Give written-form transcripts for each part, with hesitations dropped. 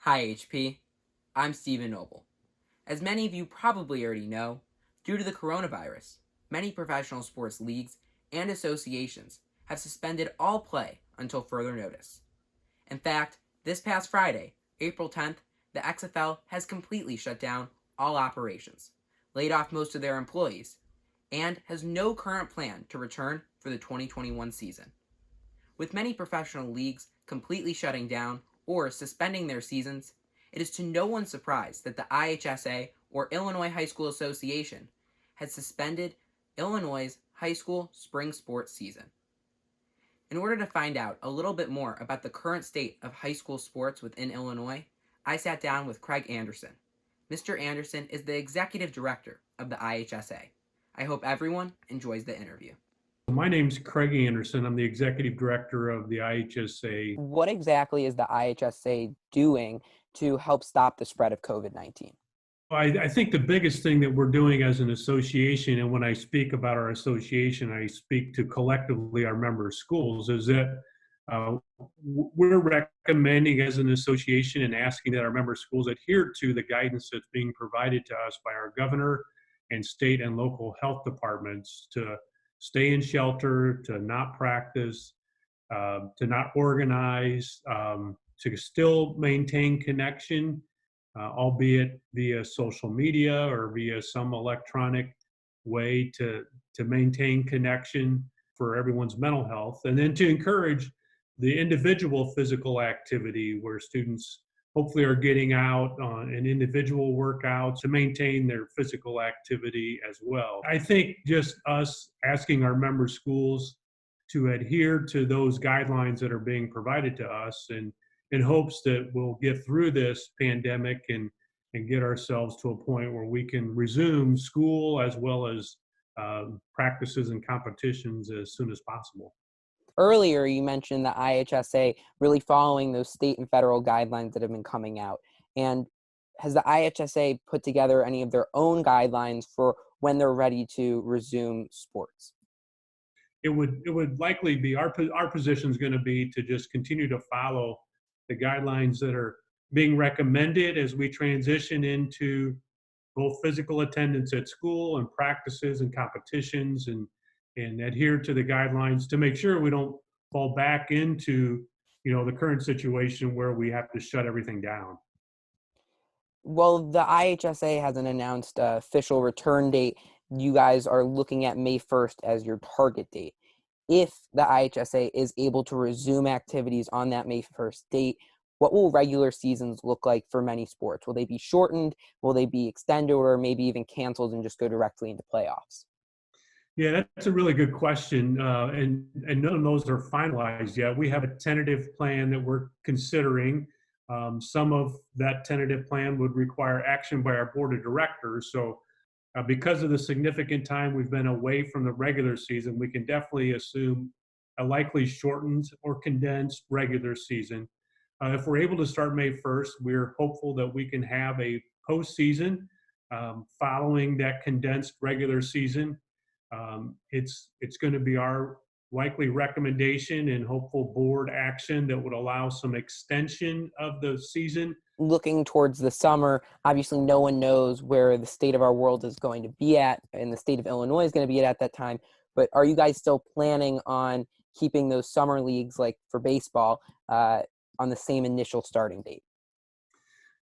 Hi, HP. I'm Stephen Noble. As many of you probably already know, due to the coronavirus, many professional sports leagues and associations have suspended all play until further notice. In fact, this past Friday, April 10th, the XFL has completely shut down all operations, laid off most of their employees, and has no current plan to return for the 2021 season. With many professional leagues completely shutting down or suspending their seasons, it is to no one's surprise that the IHSA, or Illinois High School Association, has suspended Illinois' high school spring sports season. In order to find out a little bit more about the current state of high school sports within Illinois, I sat down with Craig Anderson. Mr. Anderson is the executive director of the IHSA. I hope everyone enjoys the interview. My name's Craig Anderson. I'm the executive director of the IHSA. What exactly is the IHSA doing to help stop the spread of COVID-19? I think the biggest thing that we're doing as an association, and when I speak about our association, I speak to collectively our member schools, is that uh, we're recommending as an association and asking that our member schools adhere to the guidance that's being provided to us by our governor and state and local health departments to stay in shelter, to not practice, to not organize, to still maintain connection, albeit via social media or via some electronic way to maintain connection for everyone's mental health, and then to encourage the individual physical activity where students hopefully are getting out on an individual workout to maintain their physical activity as well. I think just us asking our member schools to adhere to those guidelines that are being provided to us, and in hopes that we'll get through this pandemic and get ourselves to a point where we can resume school as well as practices and competitions as soon as possible. Earlier, you mentioned the IHSA really following those state and federal guidelines that have been coming out. And has the IHSA put together any of their own guidelines for when they're ready to resume sports? It would likely be our position is going to be to just continue to follow the guidelines that are being recommended as we transition into both physical attendance at school and practices and competitions, and adhere to the guidelines to make sure we don't fall back into the current situation where we have to shut everything down. Well, the IHSA hasn't announced an official return date. You guys are looking at May 1st as your target date. If the IHSA is able to resume activities on that May 1st date, what will regular seasons look like for many sports? Will they be shortened? Will they be extended, or maybe even canceled and just go directly into playoffs? Yeah, that's a really good question, and none of those are finalized yet. We have a tentative plan that we're considering. Some of that tentative plan would require action by our board of directors. So, because of the significant time we've been away from the regular season, we can definitely assume a likely shortened or condensed regular season. If we're able to start May 1st, we're hopeful that we can have a postseason following that condensed regular season. It's going to be our likely recommendation and hopeful board action that would allow some extension of the season. Looking towards the summer, obviously no one knows where the state of our world is going to be at, and the state of Illinois is going to be at that time. But are you guys still planning on keeping those summer leagues, like for baseball, on the same initial starting date?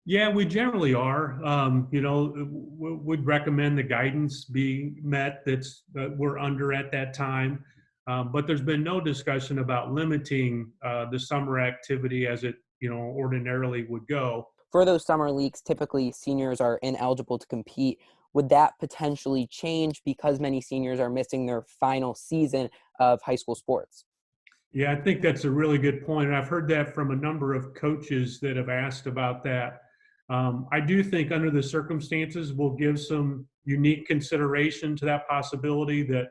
Yeah, we generally are. Would recommend the guidance be met that we're under at that time. But there's been no discussion about limiting the summer activity as it ordinarily would go. For those summer leagues, typically seniors are ineligible to compete. Would that potentially change because many seniors are missing their final season of high school sports? Yeah, I think that's a really good point, and I've heard that from a number of coaches that have asked about that. I do think under the circumstances, we'll give some unique consideration to that possibility that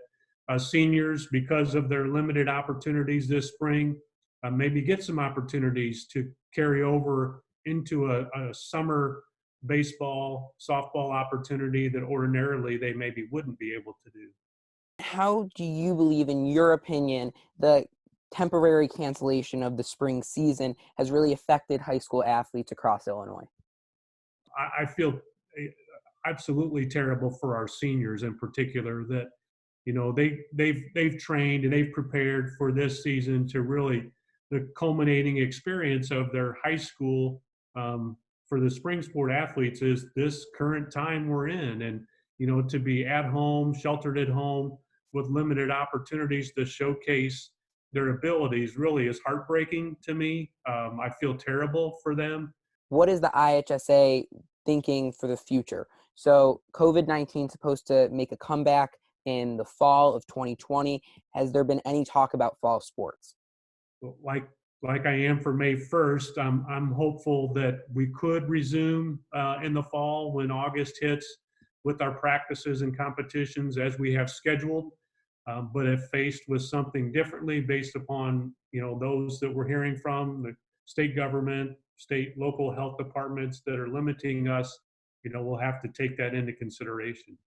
seniors, because of their limited opportunities this spring, maybe get some opportunities to carry over into a summer baseball, softball opportunity that ordinarily they maybe wouldn't be able to do. How do you believe, in your opinion, the temporary cancellation of the spring season has really affected high school athletes across Illinois? I feel absolutely terrible for our seniors in particular that they've trained and they've prepared for this season to really the culminating experience of their high school for the spring sport athletes is this current time we're in, and to be at home, sheltered at home with limited opportunities to showcase their abilities really is heartbreaking to me. I feel terrible for them. What is the IHSA thinking for the future? So COVID-19 is supposed to make a comeback in the fall of 2020. Has there been any talk about fall sports? like like I am for May 1st, I'm hopeful that we could resume in the fall when August hits with our practices and competitions as we have scheduled. But if faced with something differently based upon those that we're hearing from the state government, state local health departments that are limiting us, we'll have to take that into consideration.